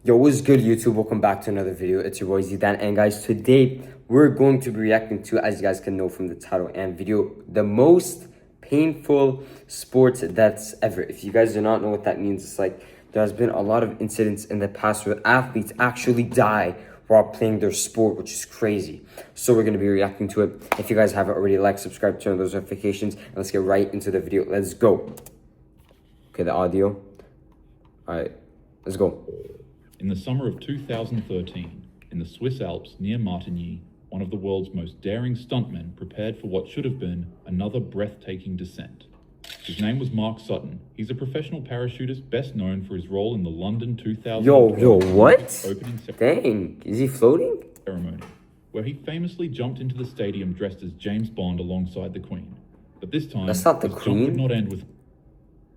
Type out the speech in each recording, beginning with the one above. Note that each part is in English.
Yo, what's good, YouTube? Welcome back to another video. It's your boy Zidan, and guys, today we're going to be reacting to, as you guys can know from the title and video, the most painful sports deaths ever. If you guys do not know what that means, it's like there's been a lot of incidents in the past where athletes actually die while playing their sport, which is crazy. So we're going to be reacting to it. If you guys haven't already, like, subscribe, turn on those notifications, and let's get right into the video. Let's go. Okay, the audio. All right, let's go. In the summer of 2013, in the Swiss Alps near Martigny, one of the world's most daring stuntmen prepared for what should have been another breathtaking descent. His name was Mark Sutton. He's a professional parachutist best known for his role in the London 2012 Yo, what? opening Dang, is he floating? ceremony, where he famously jumped into the stadium dressed as James Bond alongside the Queen. But this time, That's not the his jump Queen. would not end with...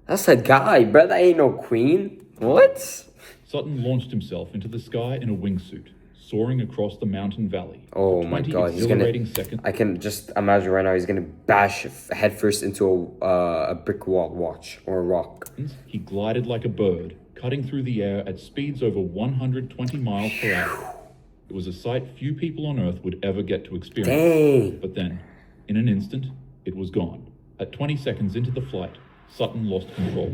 That's a guy, bro. That ain't no Queen. What? Sutton launched himself into the sky in a wingsuit, soaring across the mountain valley. Oh my God, he's gonna. I can just imagine right now he's gonna bash headfirst into a brick wall, watch, or a rock. He glided like a bird, cutting through the air at speeds over 120 miles per hour. It was a sight few people on Earth would ever get to experience. Dang. But then, in an instant, it was gone. At 20 seconds into the flight, Sutton lost control.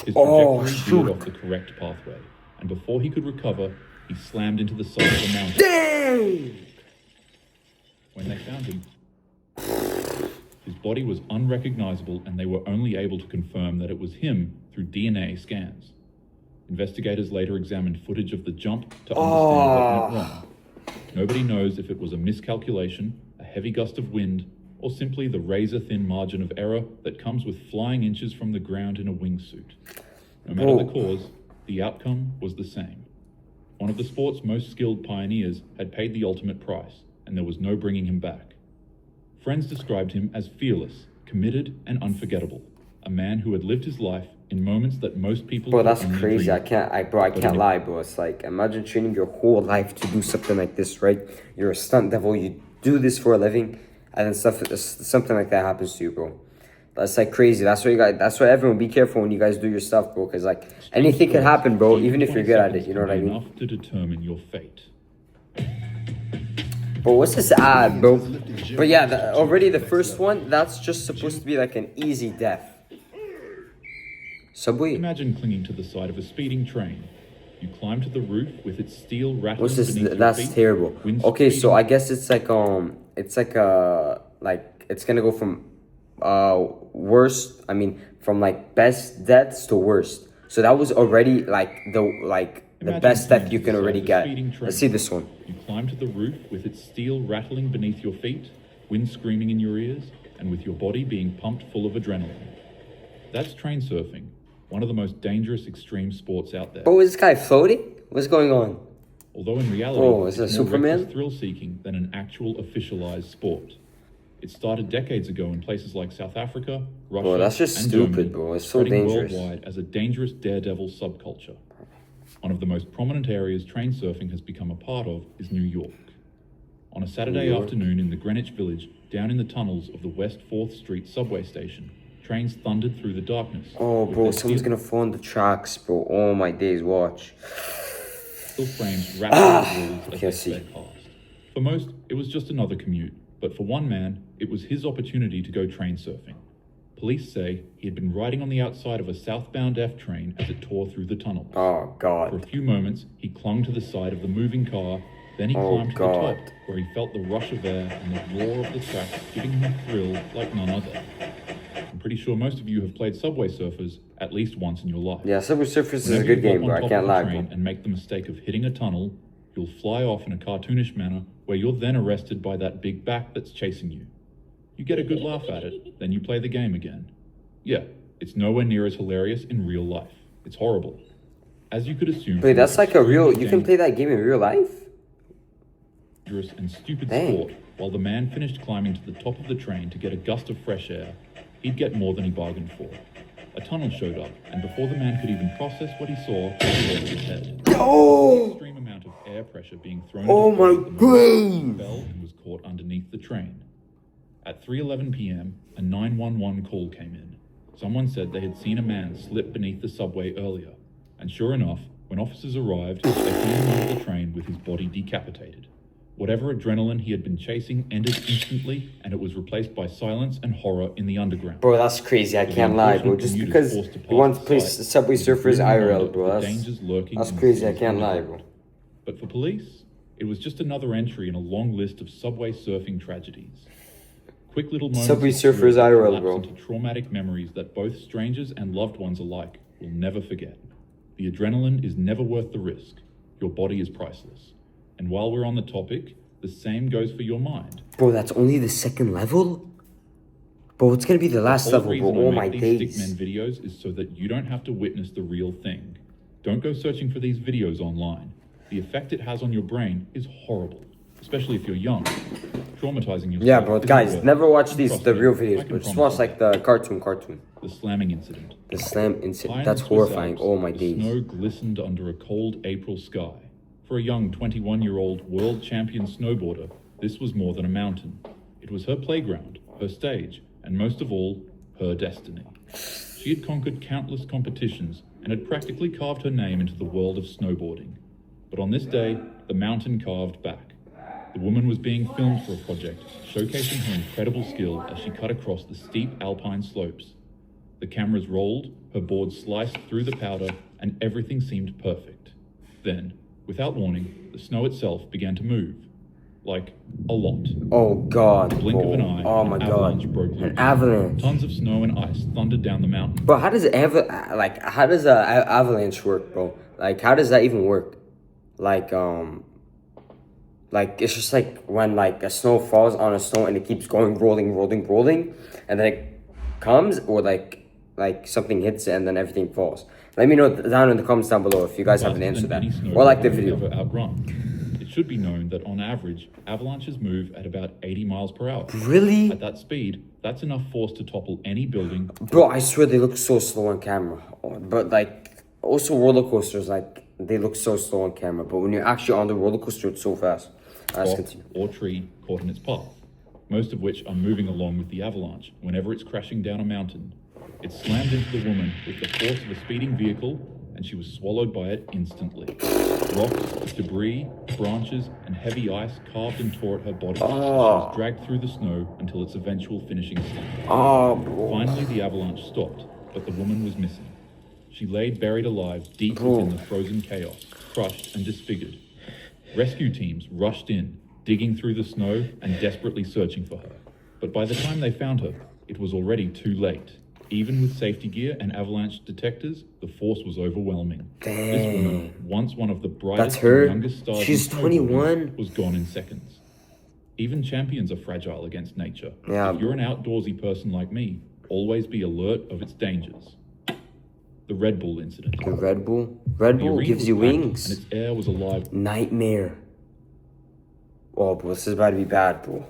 His trajectory veered off the correct pathway, and before he could recover, he slammed into the side of the mountain. Dang! When they found him, his body was unrecognizable, and they were only able to confirm that it was him through DNA scans. Investigators later examined footage of the jump to understand what went wrong. Nobody knows if it was a miscalculation, a heavy gust of wind, or simply the razor-thin margin of error that comes with flying inches from the ground in a wingsuit. No matter the cause, the outcome was the same. One of the sport's most skilled pioneers had paid the ultimate price, and there was no bringing him back. Friends described him as fearless, committed, and unforgettable. A man who had lived his life in moments that most people... Bro, that's crazy. I can't lie, bro. It's like, imagine training your whole life to do something like this, right? You're a stunt devil. You do this for a living, and then something like that happens to you, bro. That's like crazy. That's why everyone be careful when you guys do your stuff, bro. Because like anything can happen, bro. Even if you're good at it, you know what I mean? Enough to determine your fate. But what's this ad, bro? But yeah, already the first one, that's just supposed to be like an easy death. Subway. Imagine clinging to the side of a speeding train. You climb to the roof with its steel rattling. What's this? Beneath your That's feet. terrible. Okay, so I guess it's like it's gonna go from worst. I mean, from like best deaths to worst. So that was already like the best death you can already get. Let's see this one. You climb to the roof with its steel rattling beneath your feet, wind screaming in your ears, and with your body being pumped full of adrenaline. That's train surfing, one of the most dangerous extreme sports out there. Oh, is this guy floating? What's going on? Although in reality, is it it's more Superman? thrill-seeking than an actual officialized sport. It started decades ago in places like South Africa, Russia, Bro, that's just and stupid, Germany, bro. It's so spreading dangerous. worldwide as a dangerous daredevil subculture. One of the most prominent areas train surfing has become a part of is New York. On a Saturday afternoon in the Greenwich Village, down in the tunnels of the West 4th Street subway station, trains thundered through the darkness. Oh, bro, someone's gonna fall on the tracks, bro. Oh my days, watch. Steel frames rattling the walls as they sped past. For most, it was just another commute, but for one man, it was his opportunity to go train surfing. Police say he had been riding on the outside of a southbound F train as it tore through the tunnel. Oh, God. For a few moments, he clung to the side of the moving car, then he climbed to the top, where he felt the rush of air and the roar of the track giving him a thrill like none other. I'm pretty sure most of you have played Subway Surfers at least once in your life. Yeah, Subway Surfers is a good game, bro. I can't lie, bro. And make the mistake of hitting a tunnel, you'll fly off in a cartoonish manner, where you're then arrested by that big back that's chasing you. You get a good laugh at it, then you play the game again. Yeah, it's nowhere near as hilarious in real life. It's horrible. As you could assume... Wait, that's like a real... You can play that game in real life? Dangerous and stupid sport. While the man finished climbing to the top of the train to get a gust of fresh air, he'd get more than he bargained for. A tunnel showed up, and before the man could even process what he saw, he lost his head. Oh! An extreme amount of air pressure being thrown Oh at my his brain, God! fell and was caught underneath the train. At 3:11 p.m., a 911 call came in. Someone said they had seen a man slip beneath the subway earlier, and sure enough, When officers arrived, they found him under the train with his body decapitated. Whatever adrenaline he had been chasing ended instantly, and it was replaced by silence and horror in the underground. Bro, that's crazy. I can't lie, bro. Just because he wants to play Subway Surfers IRL, bro. That's crazy. I can't lie, bro. But for police, it was just another entry in a long list of subway surfing tragedies. Quick little moments Subway of Surfers that IRL, collapse bro. into traumatic memories that both strangers and loved ones alike will never forget. The adrenaline is never worth the risk. Your body is priceless. And while we're on the topic, the same goes for your mind. Bro, that's only the second level? Bro, it's gonna be the last level, bro. Oh my days. Stickman videos is so that you don't have to witness the real thing. Don't go searching for these videos online. The effect it has on your brain is horrible, especially if you're young. Traumatizing yourself. Yeah, bro, guys, never watch the Trust real me, I videos, can but just promise watch like the cartoon. The slamming incident. The slam incident. High That's in the Swiss horrifying. Alps, Oh my the days. snow glistened under a cold April sky. For a young 21-year-old world champion snowboarder, this was more than a mountain. It was her playground, her stage, and most of all, her destiny. She had conquered countless competitions and had practically carved her name into the world of snowboarding. But on this day, the mountain carved back. The woman was being filmed for a project, showcasing her incredible skill as she cut across the steep alpine slopes. The cameras rolled, her board sliced through the powder, and everything seemed perfect. Then, without warning, the snow itself began to move. Like, a lot. Oh god, Blink bro. of an eye, Oh an my avalanche god. broke loose. An avalanche. Tons of snow and ice thundered down the mountain. Bro, how does how does a avalanche work, bro? Like, how does that even work? Like it's just like when like a snow falls on a snow and it keeps going rolling, and then it comes, or like something hits it and then everything falls. Let me know down in the comments down below if you guys have an answer to that, or like the video. It should be known that on average, avalanches move at about 80 miles per hour. Really? At that speed, that's enough force to topple any building. Bro, I swear they look so slow on camera. But like, also roller coasters, like they look so slow on camera. But when you're actually on the roller coaster, it's so fast. Let's continue. Or tree caught in its path, most of which are moving along with the avalanche whenever it's crashing down a mountain. It slammed into the woman with the force of a speeding vehicle, and she was swallowed by it instantly. Rocks, debris, branches, and heavy ice carved and tore at her body. She was dragged through the snow until its eventual finishing state. Finally, the avalanche stopped, but the woman was missing. She lay buried alive deep within the frozen chaos, crushed and disfigured. Rescue teams rushed in, digging through the snow and desperately searching for her. But by the time they found her, it was already too late. Even with safety gear and avalanche detectors, the force was overwhelming. Dang. This woman, once one of the brightest her? and youngest stars She's in 21? was gone in seconds. Even champions are fragile against nature. Yeah. If you're an outdoorsy person like me, always be alert of its dangers. The Red Bull incident. The Red Bull? Red Bull gives you wings. And its air was alive. Nightmare. Oh, bro, this is about to be bad, bro.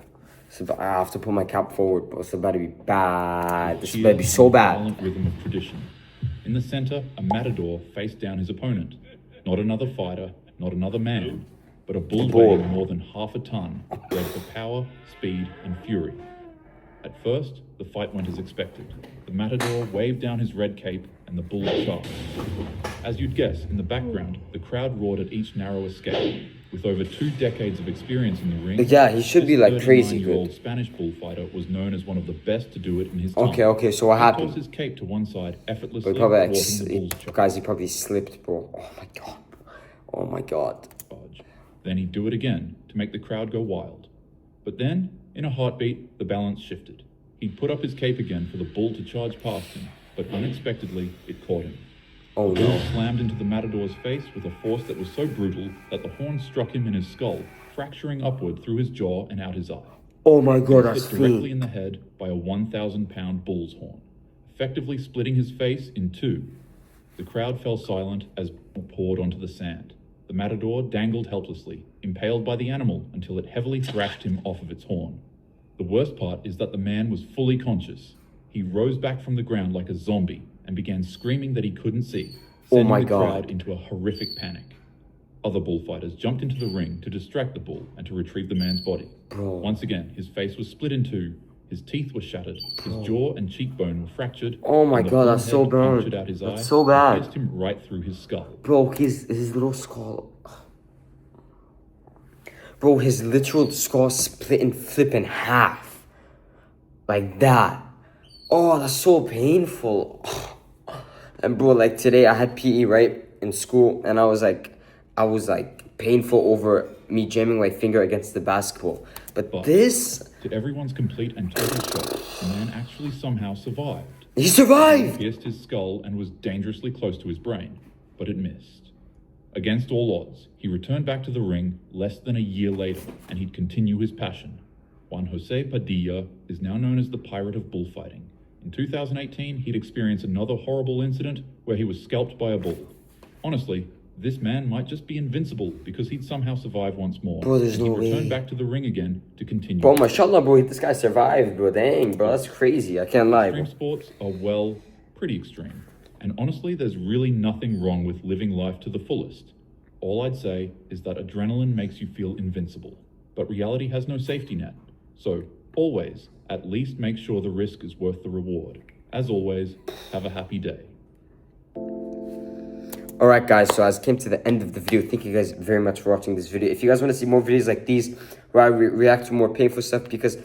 I have to put my cap forward, bro. It's about to be bad. This is about to be so bad. Violent rhythm of tradition. In the center, a matador faced down his opponent. Not another fighter, not another man, but a bull weighing more than half a ton, bred for power, speed, and fury. At first, the fight went as expected. The matador waved down his red cape, and the bull charged. As you'd guess, in the background, the crowd roared at each narrow escape. With over 2 decades of experience in the ring, yeah, he should be like crazy good. 39-year-old Spanish bullfighter was known as one of the best to do it in his time. Okay, so what happened? He tossed his cape to one side effortlessly, But probably thwarting the bull's charge. guys, he probably slipped, bro. Oh my god. Then he'd do it again to make the crowd go wild. But then, in a heartbeat, the balance shifted. He'd put up his cape again for the bull to charge past him, but unexpectedly, it caught him. Oh The bull no. slammed into the matador's face with a force that was so brutal that the horn struck him in his skull, fracturing upward through his jaw and out his eye. Oh my god, He that's was hit directly fiend. in the head by a 1,000-pound bull's horn, effectively splitting his face in two. The crowd fell silent as bull poured onto the sand. The matador dangled helplessly, impaled by the animal until it heavily thrashed him off of its horn. The worst part is that the man was fully conscious. He rose back from the ground like a zombie and began screaming that he couldn't see, Oh sending my the crowd god. into a horrific panic. Other bullfighters jumped into the ring to distract the bull and to retrieve the man's body. Bro. Once again, his face was split in two, His teeth were shattered, his jaw and cheekbone were fractured. Oh my and the God, that's so forehead bad. punctured out his That's eye so and bad. pierced him right through his skull. Bro, his little skull. Bro, his literal skull split and flip in half. Like that. Oh, that's so painful. And bro, like today I had PE, right, in school, and I was like painful over me jamming my finger against the basketball. But this, to everyone's complete and total shock, the man actually somehow survived. he survived! He pierced his skull and was dangerously close to his brain, but it missed. Against all odds, he returned back to the ring less than a year later, and he'd continue his passion. Juan Jose Padilla is now known as the Pirate of Bullfighting. In 2018, he'd experienced another horrible incident where he was scalped by a bull. Honestly, this man might just be invincible because he'd somehow survive once more. Bro, there's and no he'd return way. back to the ring again to continue. Bro, mashallah, bro, this guy survived, bro. Dang, bro, that's crazy. I can't lie, bro. Extreme sports are, well, pretty extreme. And honestly, there's really nothing wrong with living life to the fullest. All I'd say is that adrenaline makes you feel invincible, but reality has no safety net. So, always, at least make sure the risk is worth the reward. As always, have a happy day. Alright guys, so as I came to the end of the video, thank you guys very much for watching this video. If you guys want to see more videos like these, where I react to more painful stuff, because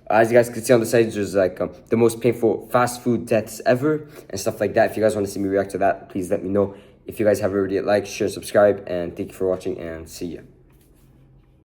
as you guys can see on the side, there's like the most painful fast food deaths ever, and stuff like that. If you guys want to see me react to that, please let me know. If you guys have already, like, share, subscribe, and thank you for watching, and see ya.